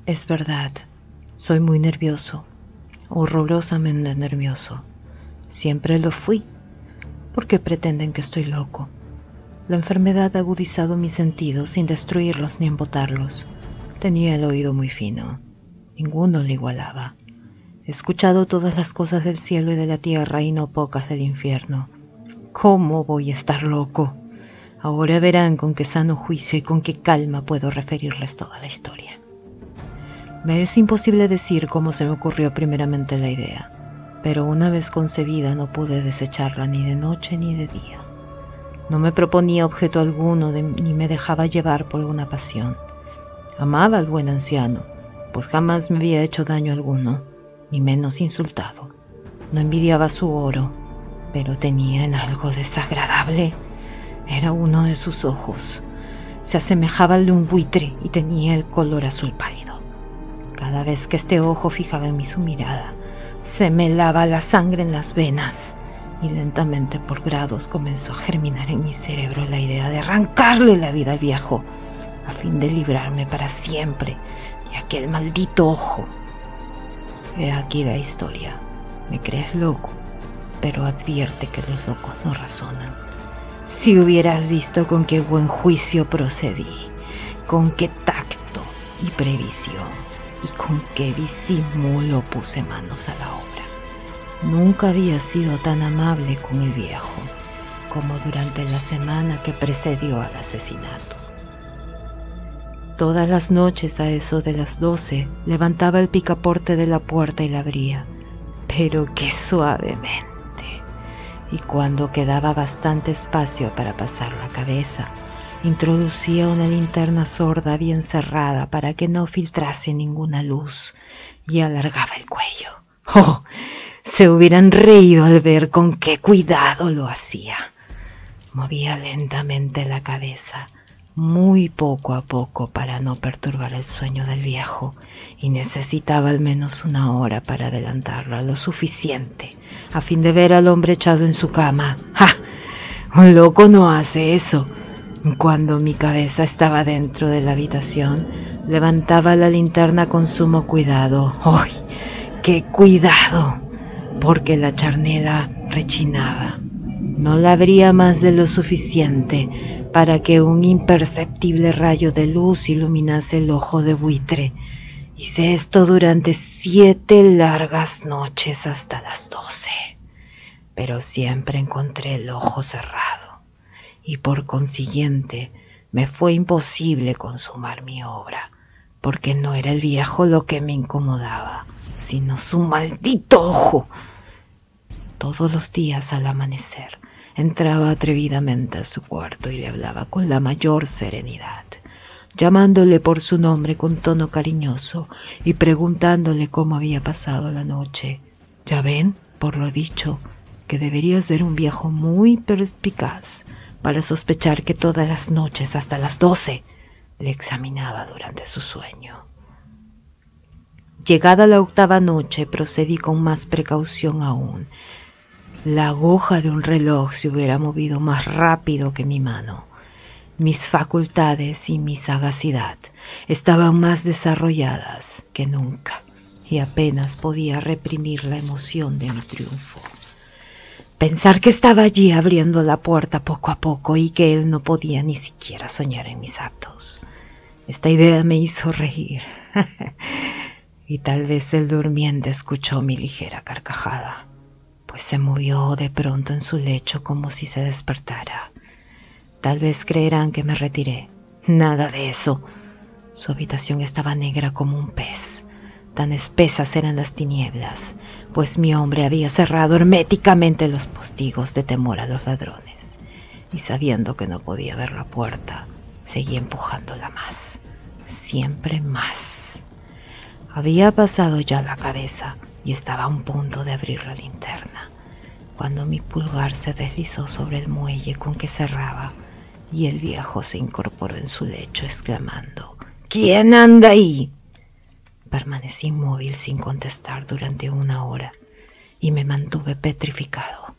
Es verdad, soy muy nervioso, horrorosamente nervioso. Siempre lo fui. ¿Por qué pretenden que estoy loco? La enfermedad ha agudizado mis sentidos sin destruirlos ni embotarlos. Tenía el oído muy fino. Ninguno le igualaba. He escuchado todas las cosas del cielo y de la tierra y no pocas del infierno. ¿Cómo voy a estar loco? Ahora verán con qué sano juicio y con qué calma puedo referirles toda la historia. Me es imposible decir cómo se me ocurrió primeramente la idea, pero una vez concebida no pude desecharla ni de noche ni de día. No me proponía objeto alguno ni me dejaba llevar por alguna pasión. Amaba al buen anciano, pues jamás me había hecho daño alguno, ni menos insultado. No envidiaba su oro, pero tenía en algo desagradable. Era uno de sus ojos. Se asemejaba al de un buitre y tenía el color azul pálido. Cada vez que este ojo fijaba en mí su mirada, se me helaba la sangre en las venas y lentamente por grados comenzó a germinar en mi cerebro la idea de arrancarle la vida al viejo a fin de librarme para siempre de aquel maldito ojo. He aquí la historia. Me crees loco, pero advierte que los locos no razonan. Si hubieras visto con qué buen juicio procedí, con qué tacto y previsión, y con qué disimulo puse manos a la obra. Nunca había sido tan amable con el viejo como durante la semana que precedió al asesinato. Todas las noches a eso de las 12 levantaba el picaporte de la puerta y la abría, pero qué suavemente. Y cuando quedaba bastante espacio para pasar la cabeza, introducía una linterna sorda bien cerrada para que no filtrase ninguna luz y alargaba el cuello. ¡Oh! Se hubieran reído al ver con qué cuidado lo hacía. Movía lentamente la cabeza, muy poco a poco para no perturbar el sueño del viejo, y necesitaba al menos una hora para adelantarla lo suficiente a fin de ver al hombre echado en su cama. ¡Ja! Un loco no hace eso. Cuando mi cabeza estaba dentro de la habitación, levantaba la linterna con sumo cuidado. ¡Ay! ¡Qué cuidado! Porque la charnela rechinaba. No la abría más de lo suficiente para que un imperceptible rayo de luz iluminase el ojo de buitre. Hice esto durante 7 largas noches hasta las 12, pero siempre encontré el ojo cerrado y por consiguiente me fue imposible consumar mi obra, porque no era el viejo lo que me incomodaba, sino su maldito ojo. Todos los días al amanecer entraba atrevidamente a su cuarto y le hablaba con la mayor serenidad, llamándole por su nombre con tono cariñoso y preguntándole cómo había pasado la noche. Ya ven, por lo dicho, que debería ser un viejo muy perspicaz para sospechar que todas las noches hasta las 12 le examinaba durante su sueño. Llegada la 8ª noche procedí con más precaución aún. La aguja de un reloj se hubiera movido más rápido que mi mano. Mis facultades y mi sagacidad estaban más desarrolladas que nunca y apenas podía reprimir la emoción de mi triunfo. Pensar que estaba allí abriendo la puerta poco a poco y que él no podía ni siquiera soñar en mis actos. Esta idea me hizo reír y tal vez el durmiente escuchó mi ligera carcajada, pues se movió de pronto en su lecho como si se despertara. Tal vez creerán que me retiré. Nada de eso. Su habitación estaba negra como un pez. Tan espesas eran las tinieblas, pues mi hombre había cerrado herméticamente los postigos de temor a los ladrones. Y sabiendo que no podía ver la puerta, seguí empujándola más, siempre más. Había pasado ya la cabeza y estaba a un punto de abrir la linterna, cuando mi pulgar se deslizó sobre el muelle con que cerraba, y el viejo se incorporó en su lecho exclamando: «¿Quién anda ahí?». Permanecí inmóvil sin contestar durante 1 hora y me mantuve petrificado.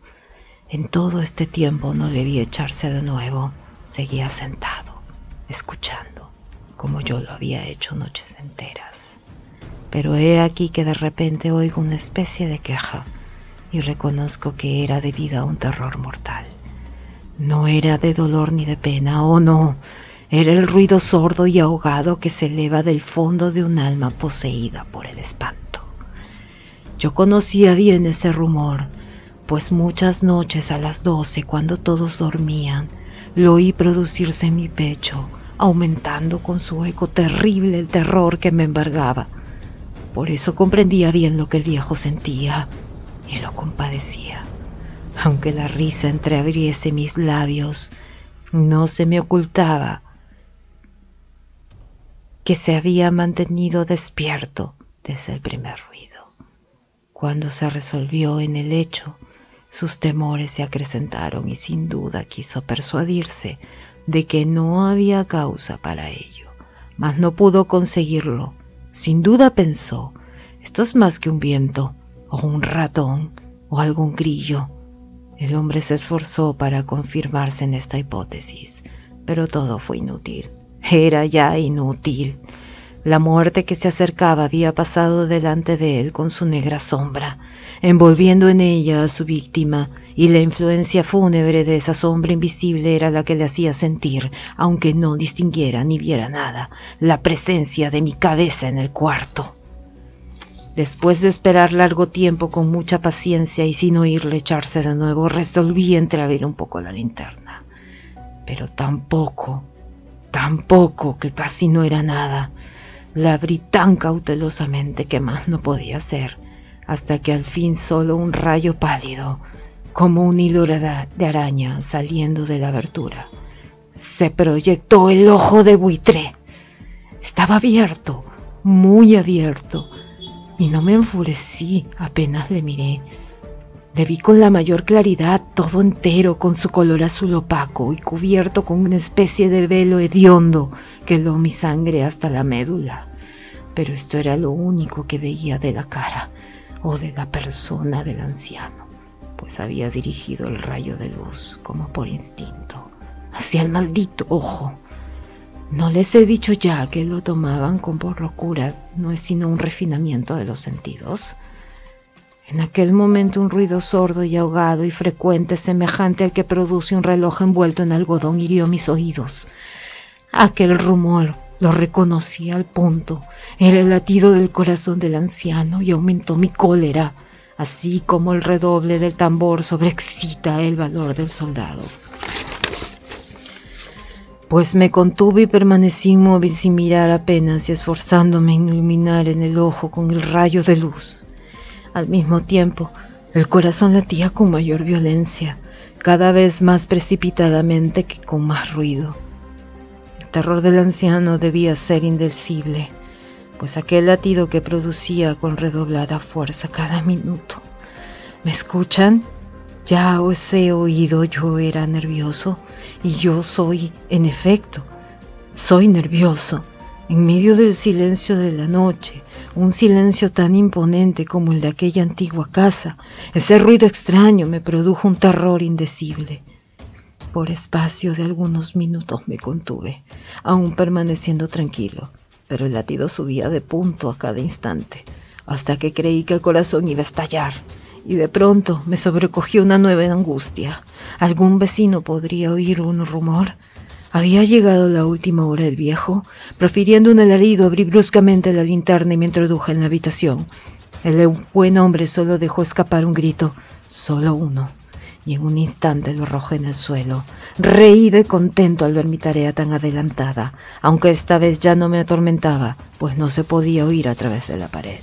En todo este tiempo no le vi echarse de nuevo. Seguía sentado, escuchando, como yo lo había hecho noches enteras. Pero he aquí que de repente oigo una especie de queja y reconozco que era debida a un terror mortal. No era de dolor ni de pena, oh no, era el ruido sordo y ahogado que se eleva del fondo de un alma poseída por el espanto. Yo conocía bien ese rumor, pues muchas noches a las 12, cuando todos dormían, lo oí producirse en mi pecho, aumentando con su eco terrible el terror que me embargaba. Por eso comprendía bien lo que el viejo sentía y lo compadecía. Aunque la risa entreabriese mis labios, no se me ocultaba que se había mantenido despierto desde el primer ruido. Cuando se resolvió en el hecho, sus temores se acrecentaron y sin duda quiso persuadirse de que no había causa para ello, mas no pudo conseguirlo. Sin duda pensó, esto es más que un viento, o un ratón, o algún grillo. El hombre se esforzó para confirmarse en esta hipótesis, pero todo fue inútil. Era ya inútil. La muerte que se acercaba había pasado delante de él con su negra sombra, envolviendo en ella a su víctima, y la influencia fúnebre de esa sombra invisible era la que le hacía sentir, aunque no distinguiera ni viera nada, la presencia de mi cabeza en el cuarto. Después de esperar largo tiempo con mucha paciencia y sin oírle echarse de nuevo, resolví entreabrir un poco la linterna. Pero tan poco, que casi no era nada. La abrí tan cautelosamente que más no podía hacer, hasta que al fin solo un rayo pálido, como un hilo de araña saliendo de la abertura, se proyectó el ojo de buitre. Estaba abierto, muy abierto, y no me enfurecí apenas le miré. Le vi con la mayor claridad, todo entero, con su color azul opaco y cubierto con una especie de velo hediondo que heló mi sangre hasta la médula. Pero esto era lo único que veía de la cara o de la persona del anciano, pues había dirigido el rayo de luz, como por instinto, hacia el maldito ojo. ¿No les he dicho ya que lo tomaban por locura? ¿No es sino un refinamiento de los sentidos? En aquel momento un ruido sordo y ahogado y frecuente, semejante al que produce un reloj envuelto en algodón, hirió mis oídos. Aquel rumor lo reconocí al punto. Era el latido del corazón del anciano y aumentó mi cólera, así como el redoble del tambor sobreexcita el valor del soldado. Pues me contuve y permanecí inmóvil sin mirar apenas y esforzándome en iluminar en el ojo con el rayo de luz. Al mismo tiempo, el corazón latía con mayor violencia, cada vez más precipitadamente que con más ruido. El terror del anciano debía ser indecible, pues aquel latido que producía con redoblada fuerza cada minuto. ¿Me escuchan? Ya os he oído, yo era nervioso, y yo soy, en efecto, soy nervioso, en medio del silencio de la noche, un silencio tan imponente como el de aquella antigua casa. Ese ruido extraño me produjo un terror indecible. Por espacio de algunos minutos me contuve, aún permaneciendo tranquilo, pero el latido subía de punto a cada instante, hasta que creí que el corazón iba a estallar. Y de pronto me sobrecogió una nueva angustia. ¿Algún vecino podría oír un rumor? Había llegado la última hora del viejo. Profiriendo un alarido, abrí bruscamente la linterna y me introduje en la habitación. El buen hombre solo dejó escapar un grito, solo uno, y en un instante lo arrojé en el suelo. Reí de contento al ver mi tarea tan adelantada, aunque esta vez ya no me atormentaba, pues no se podía oír a través de la pared.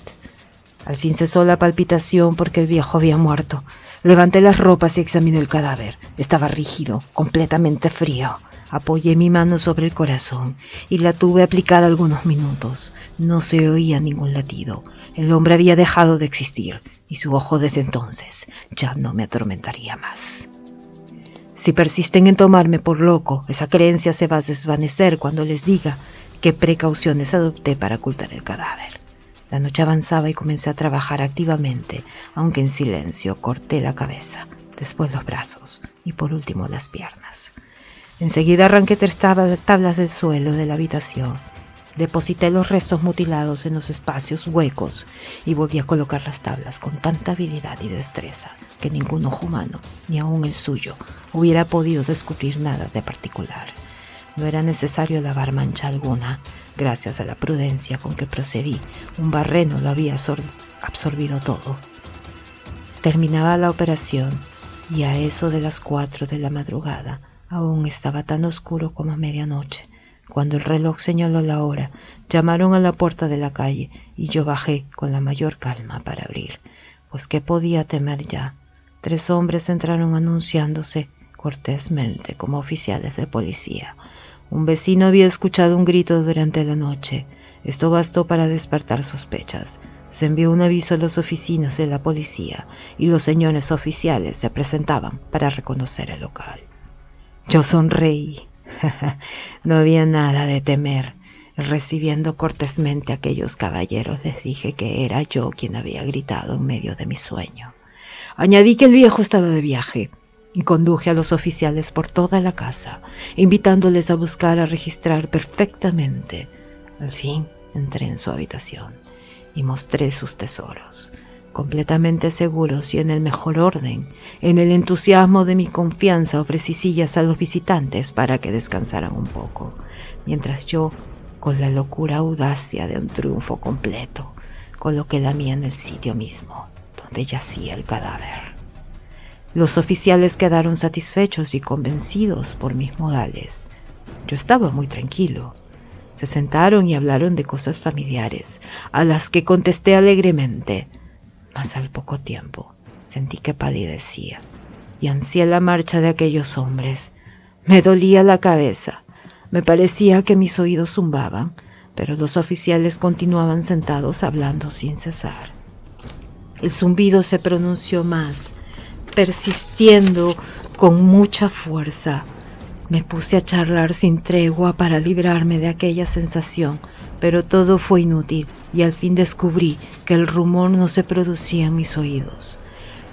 Al fin cesó la palpitación porque el viejo había muerto. Levanté las ropas y examiné el cadáver. Estaba rígido, completamente frío. Apoyé mi mano sobre el corazón y la tuve aplicada algunos minutos. No se oía ningún latido. El hombre había dejado de existir y su ojo desde entonces ya no me atormentaría más. Si persisten en tomarme por loco, esa creencia se va a desvanecer cuando les diga qué precauciones adopté para ocultar el cadáver. La noche avanzaba y comencé a trabajar activamente, aunque en silencio. Corté la cabeza, después los brazos y por último las piernas. Enseguida arranqué 3 tablas del suelo de la habitación Deposité los restos mutilados en los espacios huecos y volví a colocar las tablas con tanta habilidad y destreza que ningún ojo humano, ni aun el suyo, hubiera podido descubrir nada de particular. No era necesario lavar mancha alguna, gracias a la prudencia con que procedí. Un barreno lo había absorbido todo. Terminaba la operación y a eso de las 4 de la madrugada aún estaba tan oscuro como a medianoche. Cuando el reloj señaló la hora, llamaron a la puerta de la calle y yo bajé con la mayor calma para abrir, pues ¿qué podía temer ya? 3 hombres entraron anunciándose cortésmente como oficiales de policía. Un vecino había escuchado un grito durante la noche. Esto bastó para despertar sospechas. Se envió un aviso a las oficinas de la policía y los señores oficiales se presentaban para reconocer el local. Yo sonreí. No había nada de temer. Recibiendo cortésmente a aquellos caballeros, les dije que era yo quien había gritado en medio de mi sueño. Añadí que el viejo estaba de viaje y conduje a los oficiales por toda la casa, invitándoles a buscar, a registrar perfectamente. Al fin entré en su habitación y mostré sus tesoros. Completamente seguros y en el mejor orden, en el entusiasmo de mi confianza ofrecí sillas a los visitantes para que descansaran un poco, mientras yo, con la locura audacia de un triunfo completo, coloqué la mía en el sitio mismo donde yacía el cadáver. Los oficiales quedaron satisfechos y convencidos por mis modales. Yo estaba muy tranquilo. Se sentaron y hablaron de cosas familiares, a las que contesté alegremente. Mas al poco tiempo sentí que palidecía y ansié la marcha de aquellos hombres. Me dolía la cabeza, me parecía que mis oídos zumbaban, pero los oficiales continuaban sentados hablando sin cesar. El zumbido se pronunció más, persistiendo con mucha fuerza. Me puse a charlar sin tregua para librarme de aquella sensación, pero todo fue inútil y al fin descubrí que el rumor no se producía en mis oídos.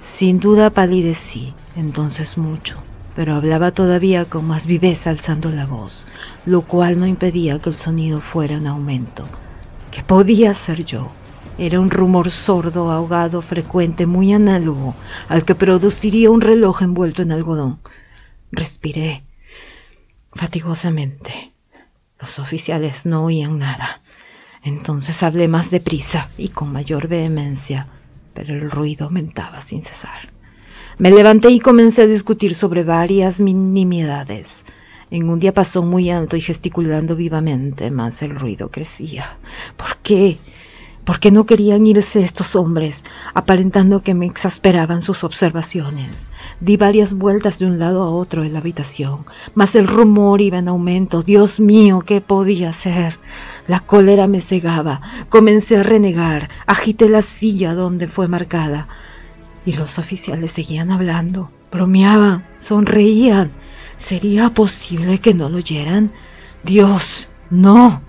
Sin duda palidecí, entonces mucho, pero hablaba todavía con más viveza alzando la voz, lo cual no impedía que el sonido fuera en aumento. ¿Qué podía hacer yo? Era un rumor sordo, ahogado, frecuente, muy análogo al que produciría un reloj envuelto en algodón. Respiré fatigosamente. Los oficiales no oían nada. Entonces hablé más deprisa y con mayor vehemencia, pero el ruido aumentaba sin cesar. Me levanté y comencé a discutir sobre varias nimiedades, en un diapasón muy alto y gesticulando vivamente, mas el ruido crecía. ¿Por qué? ¿Por qué no querían irse estos hombres, aparentando que me exasperaban sus observaciones? Di varias vueltas de un lado a otro de la habitación, mas el rumor iba en aumento. Dios mío, ¿qué podía hacer? La cólera me cegaba. Comencé a renegar. Agité la silla donde fue marcada. Y los oficiales seguían hablando. Bromeaban, sonreían. ¿Sería posible que no lo oyeran? Dios, no.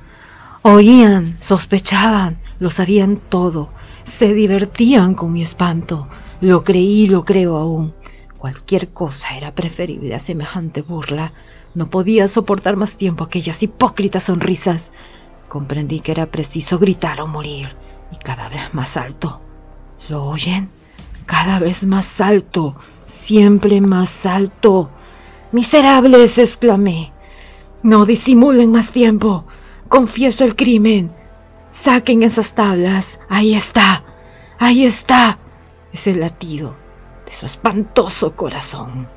Oían, sospechaban, lo sabían todo. Se divertían con mi espanto. Lo creí y lo creo aún. Cualquier cosa era preferible a semejante burla. No podía soportar más tiempo aquellas hipócritas sonrisas. Comprendí que era preciso gritar o morir, y cada vez más alto. ¿Lo oyen? Cada vez más alto, siempre más alto. ¡Miserables!, exclamé. No disimulen más tiempo. Confieso el crimen. Saquen esas tablas. Ahí está. Ahí está. Es el latido de su espantoso corazón.